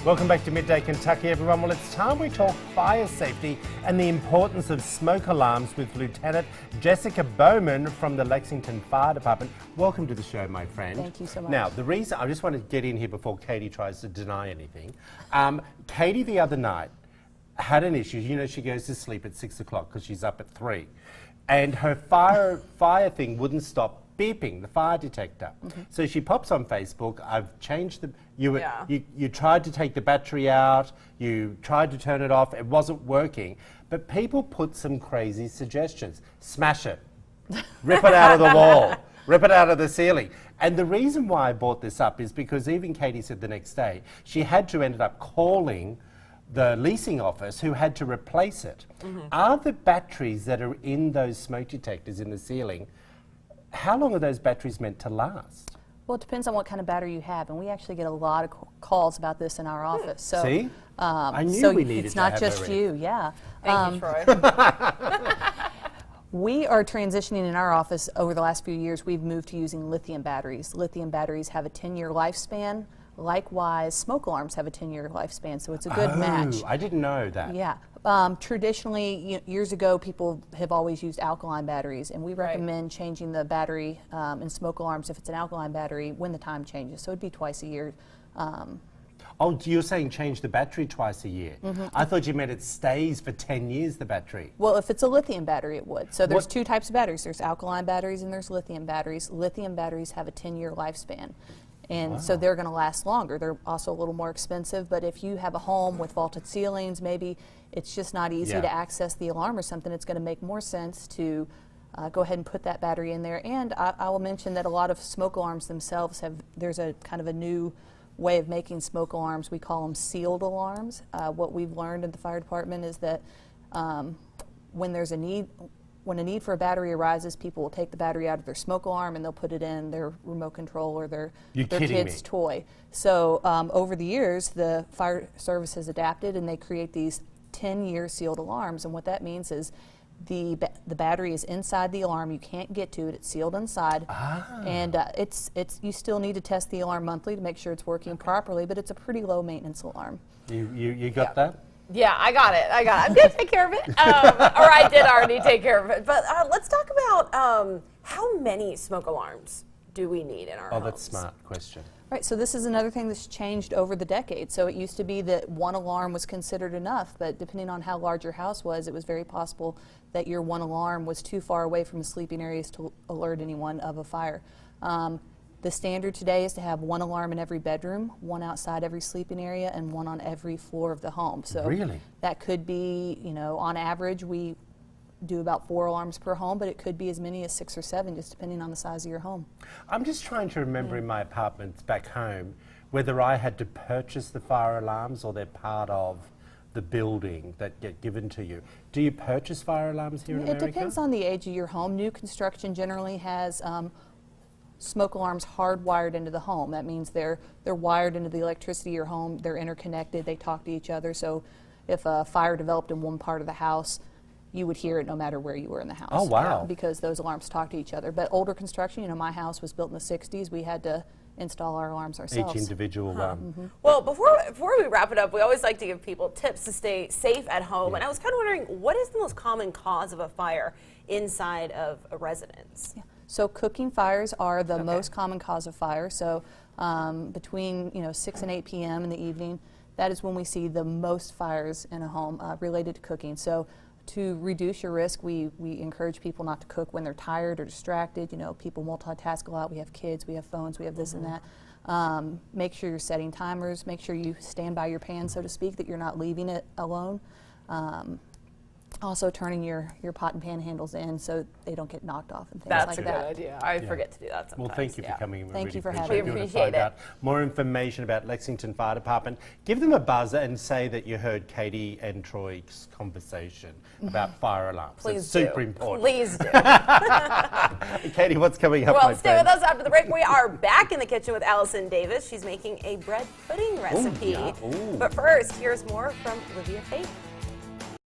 Welcome back to Midday Kentucky, everyone. Well, it's time we talk fire safety and the importance of smoke alarms with Lieutenant Jessica Bowman from the Lexington Fire Department. Welcome to the show, my friend. Thank you so much. Now, the reason, I just want to get in here before Katie tries to deny anything. Katie the other night had an issue. You know, she goes to sleep at 6 o'clock because she's up at 3. And her fire thing wouldn't stop beeping, the fire detector. So she pops on Facebook, I've changed the, you tried to take the battery out, you tried to turn it off, it wasn't working. But people put some crazy suggestions. Smash it, rip it out of the wall, rip it out of the ceiling. And the reason why I brought this up is because even Katie said the next day, she had to end up calling the leasing office who had to replace it. Are the batteries that are in those smoke detectors in the ceiling, how long are those batteries meant to last? Well, it depends on what kind of battery you have, and we actually get a lot of calls about this in our office. So, see? I knew we needed it's to not have just her in. you, yeah. Thank you, Troy. We are transitioning in our office over the last few years. We've moved to using lithium batteries. Lithium batteries have a 10-year lifespan. Likewise, smoke alarms have a 10-year lifespan, so it's a good match. I didn't know that. Yeah. Traditionally, years ago, people have always used alkaline batteries, and we recommend changing the battery in smoke alarms if it's an alkaline battery when the time changes. So it'd be twice a year. Oh, you're saying change the battery twice a year. I thought you meant it stays for 10 years, the battery. Well, if it's a lithium battery, it would. So there's two types of batteries. There's alkaline batteries and there's lithium batteries. Lithium batteries have a 10-year lifespan. And so they're going to last longer. They're also a little more expensive, but if you have a home with vaulted ceilings, maybe it's just not easy to access the alarm or something, it's going to make more sense to go ahead and put that battery in there. And I will mention that a lot of smoke alarms themselves there's a kind of a new way of making smoke alarms. We call them sealed alarms. What we've learned in the fire department is that when a need for a battery arises, people will take the battery out of their smoke alarm and they'll put it in their remote control or their kid's toy. So over the years, the fire service has adapted and they create these 10-year sealed alarms. And what that means is the battery is inside the alarm. You can't get to it. It's sealed inside. And you still need to test the alarm monthly to make sure it's working properly, but it's a pretty low maintenance alarm. You got that? Yeah, I got it. I'm going to take care of it. Or I did already take care of it. But let's talk about how many smoke alarms do we need in our homes? Oh, that's a smart question. Right, so this is another thing that's changed over the decades. So it used to be that one alarm was considered enough, but depending on how large your house was, it was very possible that your one alarm was too far away from the sleeping areas to alert anyone of a fire. The standard today is to have one alarm in every bedroom, one outside every sleeping area, and one on every floor of the home. So that could be, on average, we do about 4 alarms per home, but it could be as many as 6 or 7, just depending on the size of your home. I'm just trying to remember in my apartments back home whether I had to purchase the fire alarms or they're part of the building that get given to you. Do you purchase fire alarms here in America? It depends on the age of your home. New construction generally has smoke alarms hardwired into the home. That means they're wired into the electricity of your home. They're interconnected. They talk to each other. So if a fire developed in one part of the house, you would hear it no matter where you were in the house. Oh, wow. Because those alarms talk to each other. But older construction, my house was built in the 60s. We had to install our alarms ourselves. Each individual one. Well, before we wrap it up, we always like to give people tips to stay safe at home. And I was kind of wondering, what is the most common cause of a fire inside of a residence? So cooking fires are the most common cause of fire. So between 6 and 8 p.m. in the evening, that is when we see the most fires in a home related to cooking. So to reduce your risk, we encourage people not to cook when they're tired or distracted. People multitask a lot. We have kids, we have phones, we have this and that. Make sure you're setting timers. Make sure you stand by your pan, so to speak, that you're not leaving it alone. Also turning your pot and pan handles in so they don't get knocked off and things like that. That's a good idea. I forget to do that sometimes. Well, thank you for coming. Thank you for having me. If you want to Appreciate find out more information about Lexington Fire Department, give them a buzz and say that you heard Katie and Troy's conversation about fire alarms. Please it's do. super important. Please do. Katie, what's coming up? Well, stay with us after the break. We are back in the kitchen with Allison Davis. She's making a bread pudding recipe. Ooh. But first, here's more from Olivia Faith.